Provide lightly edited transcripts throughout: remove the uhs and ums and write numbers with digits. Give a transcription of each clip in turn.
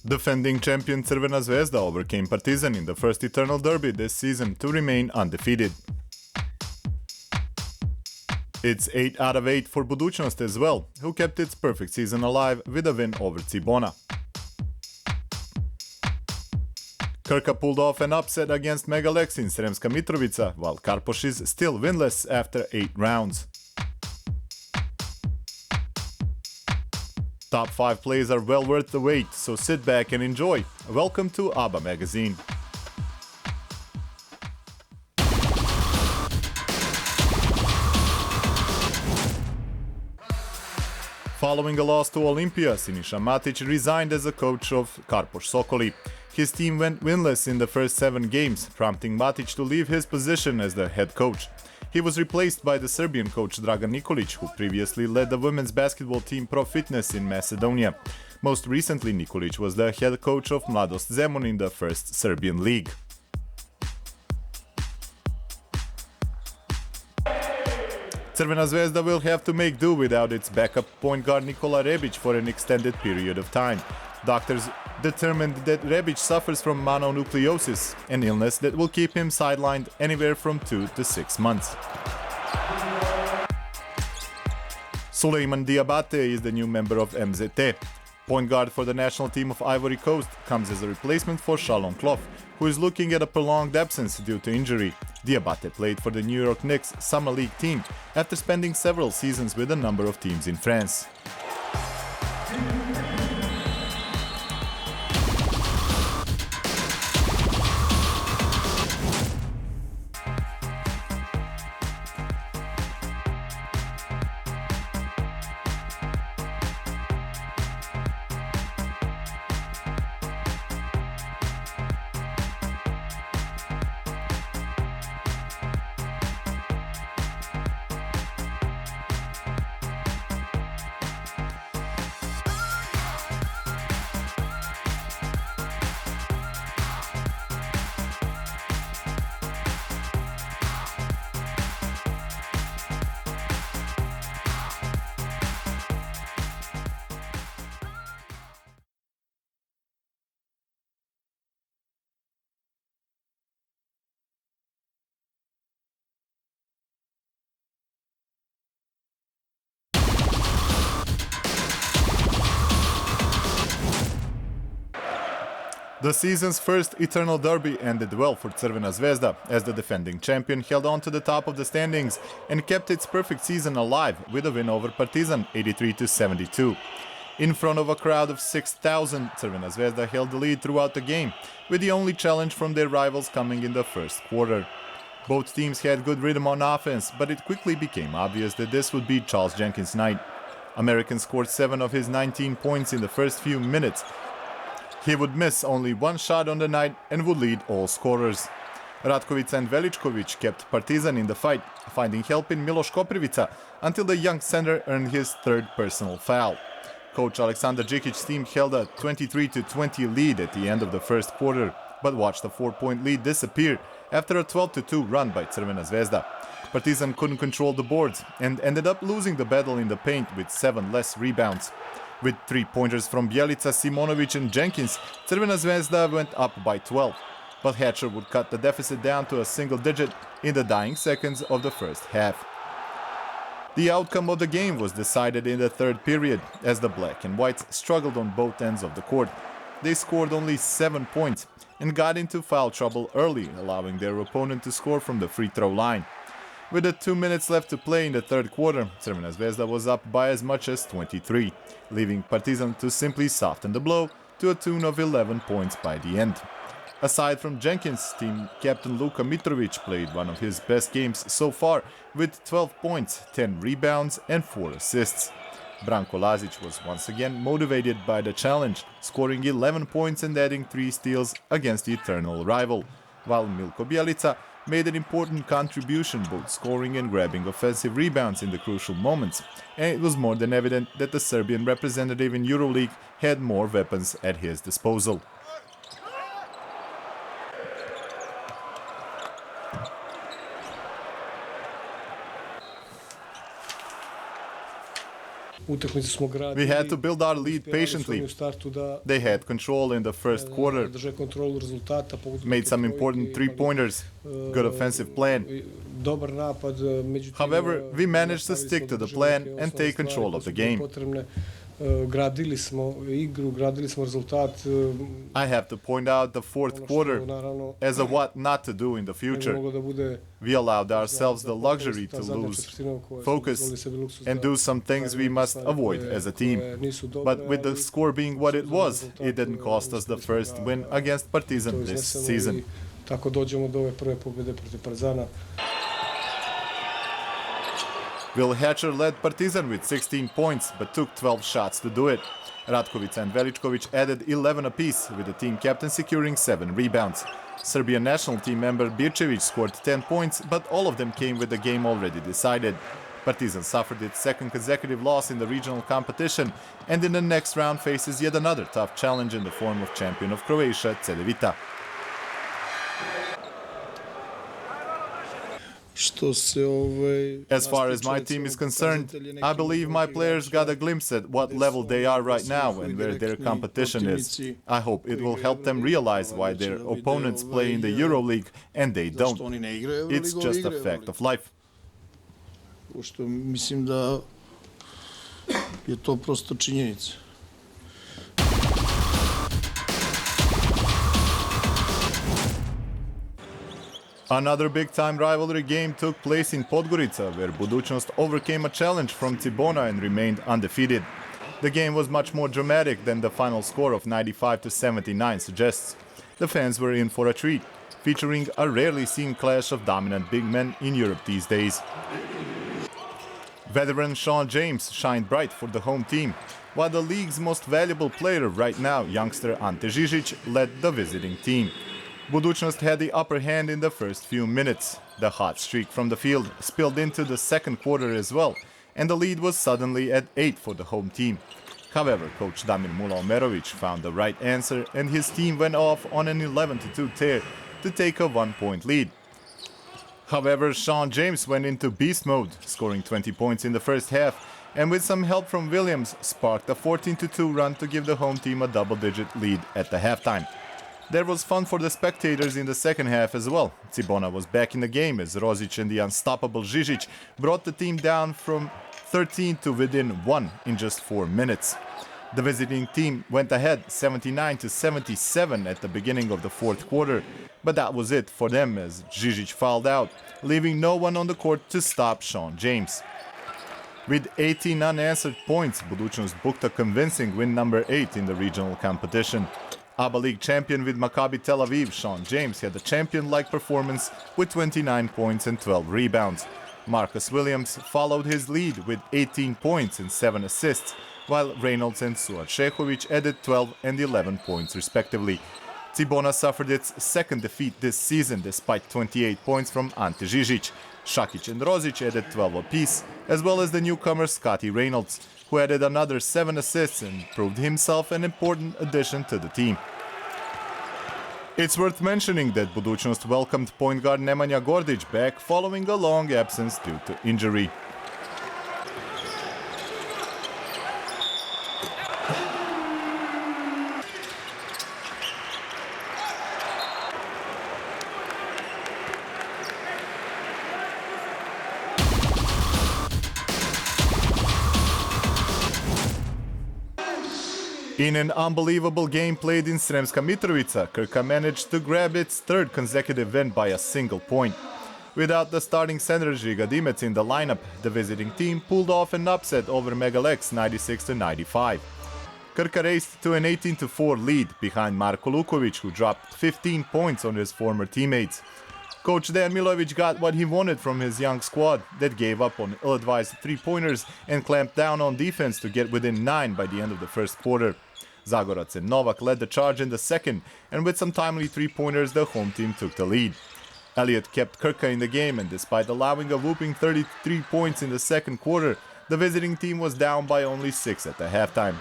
Defending champion Crvena Zvezda overcame Partizan in the first Eternal Derby this season to remain undefeated. It's 8 out of 8 for Budućnost as well, who kept its perfect season alive with a win over Cibona. Krka pulled off an upset against Megalex in Sremska Mitrovica, while Karpoš is still winless after 8 rounds. Top 5 plays are well worth the wait, so sit back and enjoy. Welcome to ABBA Magazine. Following a loss to Olimpija, Siniša Matic resigned as a coach of Karpoš Sokoli. His team went winless in the first 7 games, prompting Matic to leave his position as the head coach. He was replaced by the Serbian coach Dragan Nikolic, who previously led the women's basketball team Pro Fitness in Macedonia. Most recently, Nikolic was the head coach of Mladost Zemun in the first Serbian league. Crvena Zvezda will have to make do without its backup point guard Nikola Rebic for an extended period of time. Doctors determined that Rebic suffers from mononucleosis, an illness that will keep him sidelined anywhere from 2 to 6 months. Suleiman Diabate is the new member of MZT. Point guard for the national team of Ivory Coast comes as a replacement for Shalom Kloff, who is looking at a prolonged absence due to injury. Diabate played for the New York Knicks Summer League team after spending several seasons with a number of teams in France. The season's first Eternal Derby ended well for Crvena Zvezda, as the defending champion held on to the top of the standings and kept its perfect season alive with a win over Partizan 83-72. In front of a crowd of 6,000, Crvena Zvezda held the lead throughout the game, with the only challenge from their rivals coming in the first quarter. Both teams had good rhythm on offense, but it quickly became obvious that this would be Charles Jenkins' night. American scored 7 of his 19 points in the first few minutes. He would miss only 1 shot on the night and would lead all scorers. Ratkovica and Veličković kept Partizan in the fight, finding help in Miloš Koprivica until the young center earned his 3rd personal foul. Coach Aleksandar Džikic's team held a 23-20 lead at the end of the first quarter, but watched a 4-point lead disappear after a 12-2 run by Crvena Zvezda. Partizan couldn't control the boards and ended up losing the battle in the paint with 7 less rebounds. With 3-pointers from Bjelica, Simonovic and Jenkins, Crvena Zvezda went up by 12, but Hatcher would cut the deficit down to a single digit in the dying seconds of the first half. The outcome of the game was decided in the 3rd period, as the Black and Whites struggled on both ends of the court. They scored only 7 points and got into foul trouble early, allowing their opponent to score from the free throw line. With the 2 minutes left to play in the 3rd quarter, Crvena Zvezda was up by as much as 23, leaving Partizan to simply soften the blow to a tune of 11 points by the end. Aside from Jenkins, team captain Luka Mitrovic played one of his best games so far with 12 points, 10 rebounds and 4 assists. Branko Lazic was once again motivated by the challenge, scoring 11 points and adding 3 steals against the eternal rival, while Milko Bjelica made an important contribution, both scoring and grabbing offensive rebounds in the crucial moments, and it was more than evident that the Serbian representative in EuroLeague had more weapons at his disposal. We had to build our lead patiently. They had control in the first quarter, made some important three-pointers, good offensive plan. However, we managed to stick to the plan and take control of the game. I have to point out the fourth quarter as a what not to do in the future. We allowed ourselves the luxury to lose focus and do some things we must avoid as a team. But with the score being what it was, it didn't cost us the first win against Partizan this season. Will Hatcher led Partizan with 16 points, but took 12 shots to do it. Ratkovica and Veličković added 11 apiece, with the team captain securing 7 rebounds. Serbian national team member Birčević scored 10 points, but all of them came with the game already decided. Partizan suffered its second consecutive loss in the regional competition, and in the next round faces yet another tough challenge in the form of champion of Croatia, j.t.d. As far as my team is concerned, I believe my players got a glimpse at what level they are right now and where their competition is. I hope it will help them realize why their opponents play in the EuroLeague and they don't. It's just a fact of life. Mislim da je to prosto činjenica. Another big-time rivalry game took place in Podgorica, where Budućnost overcame a challenge from Cibona and remained undefeated. The game was much more dramatic than the final score of 95-79 suggests. The fans were in for a treat, featuring a rarely seen clash of dominant big men in Europe these days. Veteran Sean James shined bright for the home team, while the league's most valuable player right now, youngster Ante Žižić, led the visiting team. Budućnost had the upper hand in the first few minutes. The hot streak from the field spilled into the second quarter as well, and the lead was suddenly at 8 for the home team. However, coach Damir Mula Omerović found the right answer, and his team went off on an 11-2 tear to take a 1-point lead. However, Sean James went into beast mode, scoring 20 points in the first half, and with some help from Williams, sparked a 14-2 run to give the home team a double-digit lead at the halftime. There was fun for the spectators in the second half as well. Cibona was back in the game as Rozic and the unstoppable Žižić brought the team down from 13 to within 1 in just 4 minutes. The visiting team went ahead 79-77 at the beginning of the fourth quarter, but that was it for them as Žižić fouled out, leaving no one on the court to stop Sean James. With 18 unanswered points, Budućnost booked a convincing win number 8 in the regional competition. ABA League champion with Maccabi Tel Aviv, Sean James, had a champion-like performance with 29 points and 12 rebounds. Marcus Williams followed his lead with 18 points and 7 assists, while Reynolds and Suad Šehović added 12 and 11 points respectively. Cibona suffered its second defeat this season despite 28 points from Ante Žižić. Šakić and Rozic added 12 apiece, as well as the newcomer Scotty Reynolds, who added another 7 assists and proved himself an important addition to the team. It's worth mentioning that Budućnost welcomed point guard Nemanja Gordić back following a long absence due to injury. In an unbelievable game played in Sremska Mitrovica, Krka managed to grab its third consecutive win by a single point. Without the starting center Žiga Dimec in the lineup, the visiting team pulled off an upset over Megalex 96-95. Krka raced to an 18-4 lead behind Marko Luković, who dropped 15 points on his former teammates. Coach Dan Milovic got what he wanted from his young squad that gave up on ill-advised three-pointers and clamped down on defense to get within 9 by the end of the first quarter. Zagorac and Novak led the charge in the second, and with some timely three-pointers, the home team took the lead. Elliott kept Krka in the game, and despite allowing a whooping 33 points in the second quarter, the visiting team was down by only 6 at the halftime.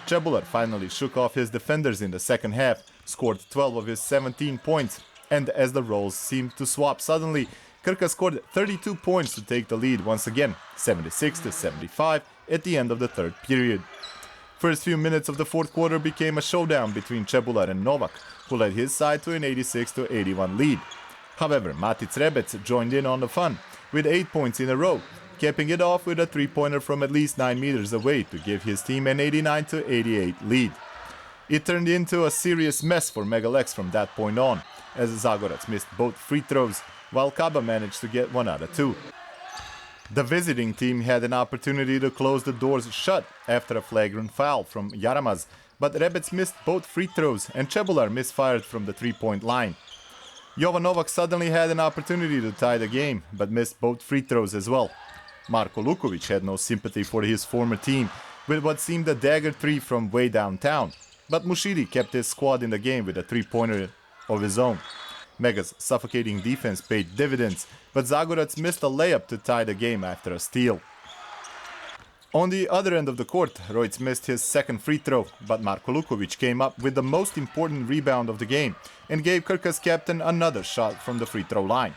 Cebular finally shook off his defenders in the second half, scored 12 of his 17 points, and as the roles seemed to swap suddenly, Krka scored 32 points to take the lead once again, 76-75, at the end of the third period. First few minutes of the fourth quarter became a showdown between Cebular and Novak, who led his side to an 86-81 lead. However, Matic Rebec joined in on the fun, with 8 points in a row, capping it off with a three-pointer from at least 9 meters away to give his team an 89-88 lead. It turned into a serious mess for Megalex from that point on, as Zagorac missed both free throws, while Kaba managed to get 1 out of 2. The visiting team had an opportunity to close the doors shut after a flagrant foul from Yaramaz, but Rebec missed both free throws and Cebular misfired from the three-point line. Jovan Novak suddenly had an opportunity to tie the game, but missed both free throws as well. Marko Lukovic had no sympathy for his former team with what seemed a dagger three from way downtown, but Mushiri kept his squad in the game with a three-pointer of his own. Mega's suffocating defense paid dividends, but Zagorac missed a layup to tie the game after a steal. On the other end of the court, Royce missed his second free throw, but Marko Lukovic came up with the most important rebound of the game and gave Krka's captain another shot from the free throw line.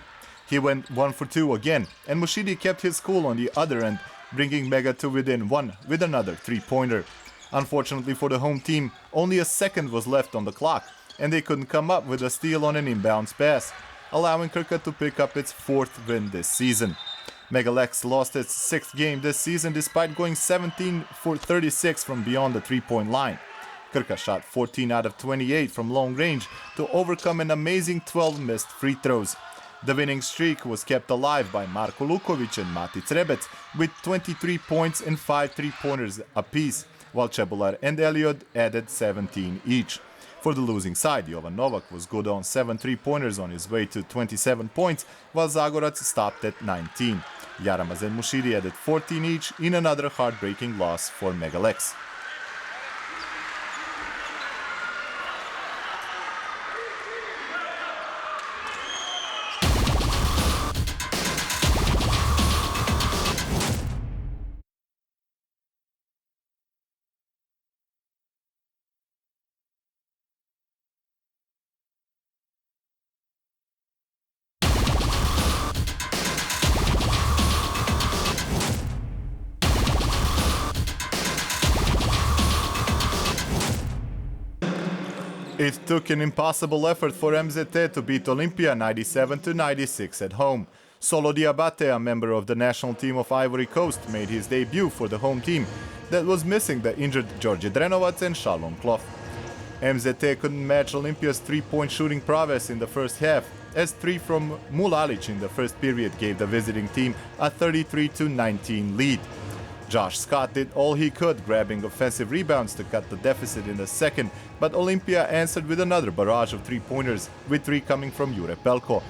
He went 1 for 2 again, and Mushiri kept his cool on the other end, bringing Mega to within 1 with another three-pointer. Unfortunately for the home team, only a second was left on the clock, and they couldn't come up with a steal on an inbounds pass, allowing Krka to pick up its 4th win this season. Megalex lost its 6th game this season despite going 17 for 36 from beyond the three-point line. Krka shot 14 out of 28 from long range to overcome an amazing 12 missed free throws. The winning streak was kept alive by Marko Lukovic and Matic Rebec with 23 points and 5 three-pointers apiece, while Cebular and Eliot added 17 each. For the losing side, Jovan Novak was good on 7 three-pointers on his way to 27 points, while Zagorac stopped at 19. Yaramaz and Mushiri added 14 each in another heartbreaking loss for Megalex. It took an impossible effort for MZT to beat Olympia 97-96 at home. Solo Diabate, a member of the national team of Ivory Coast, made his debut for the home team that was missing the injured Georgi Drenovac and Shalom Kloff. MZT couldn't match Olympia's three-point shooting prowess in the first half, as 3 from Mulalic in the first period gave the visiting team a 33-19 lead. Josh Scott did all he could, grabbing offensive rebounds to cut the deficit in the second, but Olympia answered with another barrage of three-pointers, with 3 coming from Jure Pelko.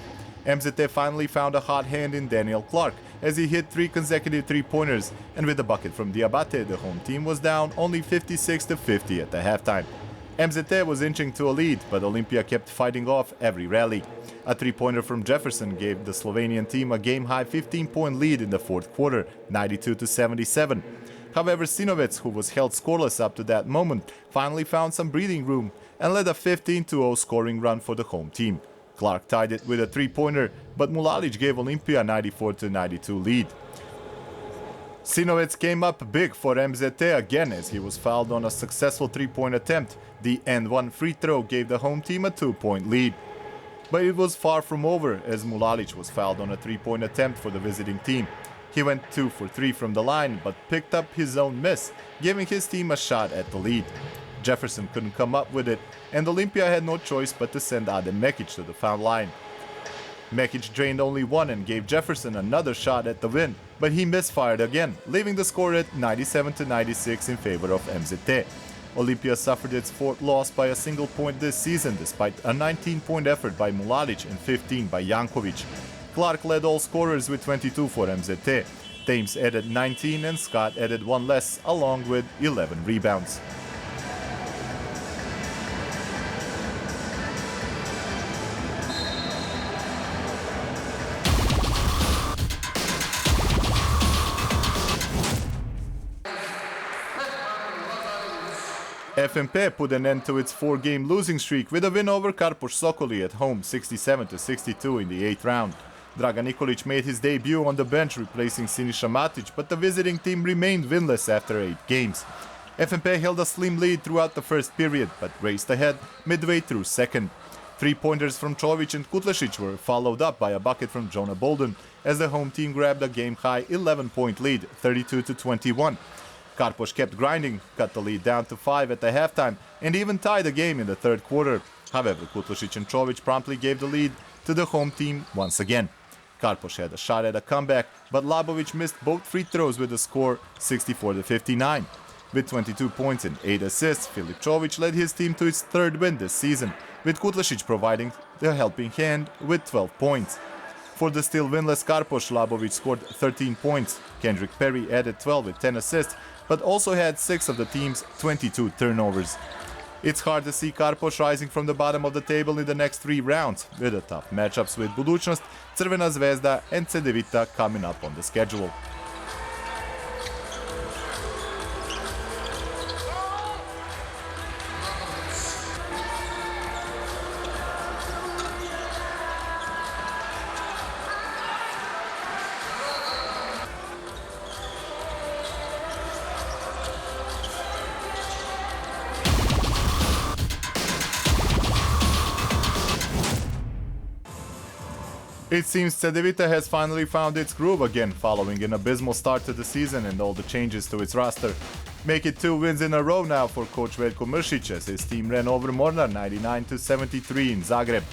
MZT finally found a hot hand in Daniel Clark, as he hit 3 consecutive three-pointers, and with a bucket from Diabate, the home team was down only 56-50 at the halftime. MZT was inching to a lead, but Olympia kept fighting off every rally. A three-pointer from Jefferson gave the Slovenian team a game-high 15-point lead in the fourth quarter, 92-77. However, Sinovec, who was held scoreless up to that moment, finally found some breathing room and led a 15-0 scoring run for the home team. Clark tied it with a three-pointer, but Mulalic gave Olympia a 94-92 lead. Sinovec came up big for MZT again as he was fouled on a successful three-point attempt. The and-one free throw gave the home team a 2-point lead. But it was far from over as Mulalic was fouled on a three-point attempt for the visiting team. He went 2 for 3 from the line but picked up his own miss, giving his team a shot at the lead. Jefferson couldn't come up with it, and Olympia had no choice but to send Adem Mekic to the foul line. Mekic drained only 1 and gave Jefferson another shot at the win, but he misfired again, leaving the score at 97-96 in favor of MZT. Olympia suffered its 4th loss by a single point this season despite a 19-point effort by Mulalic and 15 by Jankovic. Clark led all scorers with 22 for MZT. Thames added 19 and Scott added 1 less, along with 11 rebounds. FNP put an end to its 4-game losing streak with a win over Karpoš Sokoli at home 67-62 in the 8th round. Dragan Nikolic made his debut on the bench replacing Siniša Matic, but the visiting team remained winless after 8 games. FNP held a slim lead throughout the first period, but raced ahead midway through second. 3-pointers from Čović and Kutlesic were followed up by a bucket from Jonah Bolden as the home team grabbed a game-high 11-point lead, 32-21. Karpoš kept grinding, cut the lead down to 5 at the halftime, and even tied the game in the third quarter. However, Kutlesic and Čović promptly gave the lead to the home team once again. Karpoš had a shot at a comeback, but Labovic missed both free throws with the score 64-59. With 22 points and 8 assists, Filip Čović led his team to its third win this season, with Kutlesic providing the helping hand with 12 points. For the still winless Karpoš, Labovic scored 13 points. Kendrick Perry added 12 with 10 assists, but also had 6 of the team's 22 turnovers. It's hard to see Karpoš rising from the bottom of the table in the next 3 rounds, with the tough matchups with Budućnost, Crvena Zvezda and j.t.d coming up on the schedule. It seems j.t.d has finally found its groove again following an abysmal start to the season and all the changes to its roster. Make it 2 wins in a row now for coach Veljko Mršić as his team ran over Mornar 99-73 in Zagreb.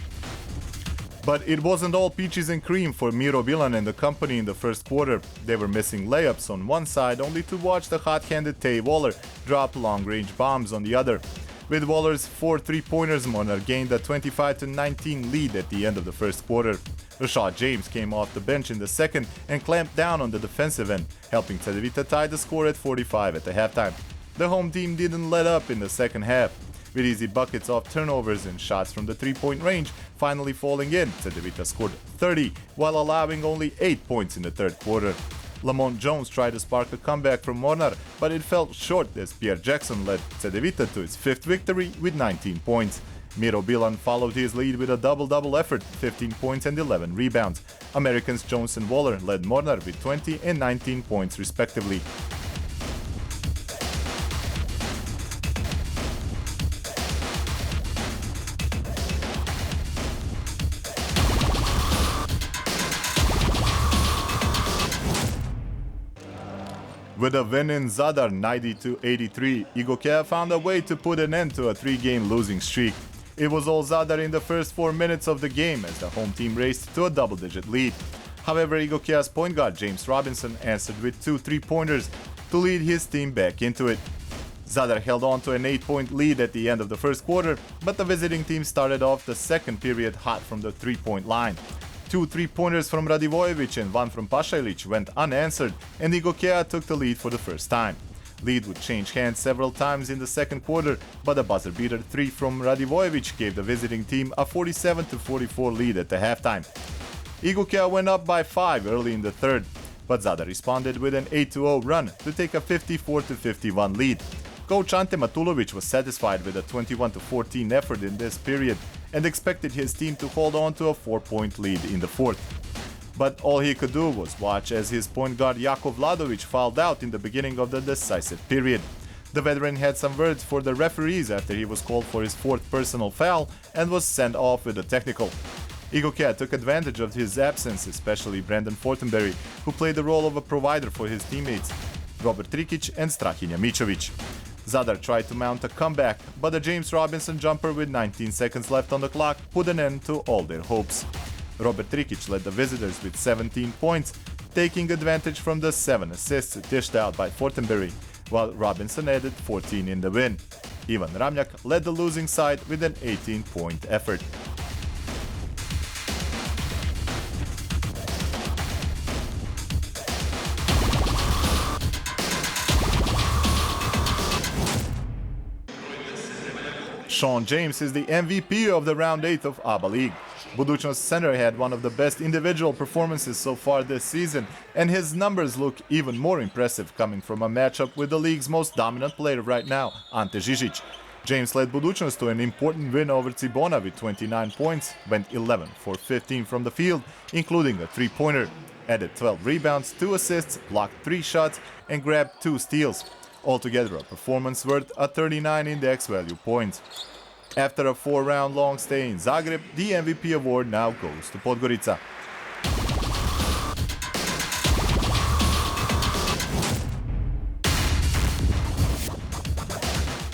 But it wasn't all peaches and cream for Miro Bilan and the company in the first quarter. They were missing layups on one side only to watch the hot-handed Tay Waller drop long-range bombs on the other. With Waller's 4 3-pointers, Mornar gained a 25-19 lead at the end of the first quarter. Rashad James came off the bench in the second and clamped down on the defensive end, helping j.t.d tie the score at 45 at the halftime. The home team didn't let up in the second half, with easy buckets off turnovers and shots from the 3-point range finally falling in. j.t.d scored 30 while allowing only 8 points in the third quarter. Lamont Jones tried to spark a comeback from Mornar, but it fell short as Pierre Jackson led j.t.d to its 5th victory with 19 points. Miro Bilan followed his lead with a double-double effort, 15 points and 11 rebounds. Americans Jones and Waller led Mornar with 20 and 19 points respectively. With a win in Zadar 90-83, Igokea found a way to put an end to a 3-game losing streak. It was all Zadar in the first 4 minutes of the game as the home team raced to a double-digit lead. However, Igokea's point guard James Robinson answered with 2 3-pointers to lead his team back into it. Zadar held on to an 8-point lead at the end of the first quarter, but the visiting team started off the second period hot from the 3-point line. 2 3-pointers from Radivojevic and 1 from Pašalić went unanswered, and Igokea took the lead for the first time. Lead would change hands several times in the second quarter, but a buzzer-beater 3 from Radivojevic gave the visiting team a 47-44 lead at the halftime. Igokea went up by 5 early in the third, but Zadar responded with an 8-0 run to take a 54-51 lead. Coach Ante Matulovic was satisfied with a 21-14 effort in this period and expected his team to hold on to a 4-point lead in the fourth. But all he could do was watch as his point guard Jakov Vladovic fouled out in the beginning of the decisive period. The veteran had some words for the referees after he was called for his 4th personal foul and was sent off with a technical. Igokea took advantage of his absence, especially Brandon Fortenberry, who played the role of a provider for his teammates, Robert Trikic and Strahinja Mičović. Zadar tried to mount a comeback, but a James Robinson jumper with 19 seconds left on the clock put an end to all their hopes. Robert Trikic led the visitors with 17 points, taking advantage from the 7 assists dished out by Fortenberry, while Robinson added 14 in the win. Ivan Ramljak led the losing side with an 18-point effort. Sean James is the MVP of the round 8 of ABA League. Budućnost center had one of the best individual performances so far this season, and his numbers look even more impressive coming from a matchup with the league's most dominant player right now, Ante Žižić. James led Budućnost to an important win over Cibona with 29 points, went 11 for 15 from the field, including a three-pointer, added 12 rebounds, 2 assists, blocked 3 shots, and grabbed 2 steals. Altogether, a performance worth a 39 index value points. After a 4-round long stay in Zagreb, the MVP award now goes to Podgorica.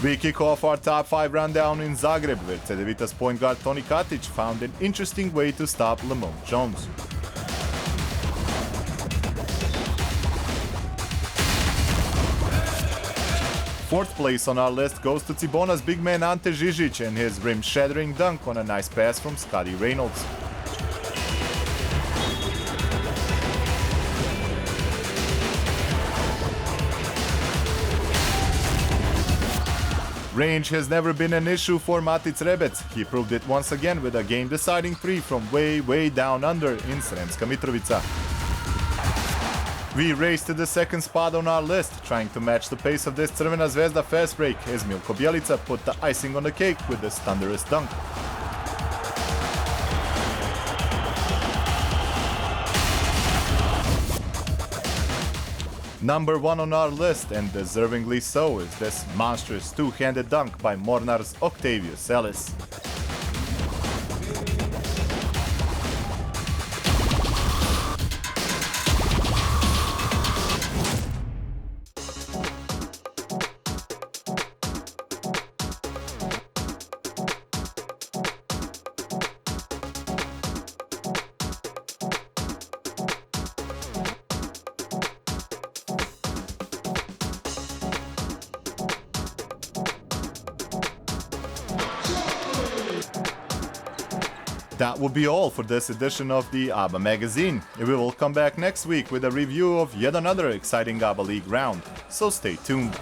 We kick off our top 5 rundown in Zagreb, where Cedevita's point guard Toni Katic found an interesting way to stop Lamont Jones. Fourth place on our list goes to Cibona's big man Ante Žižić and his rim-shattering dunk on a nice pass from Scotty Reynolds. Range has never been an issue for Matic Rebec. He proved it once again with a game-deciding 3 from way down under in Sremska Mitrovica. We race to the second spot on our list, trying to match the pace of this Crvena Zvezda fast break as Milko Bjelica put the icing on the cake with this thunderous dunk. Number 1 on our list, and deservingly so, is this monstrous two-handed dunk by Mornar's Octavius Ellis. That will be all for this edition of the ABBA magazine. We will come back next week with a review of yet another exciting ABBA League round, so stay tuned.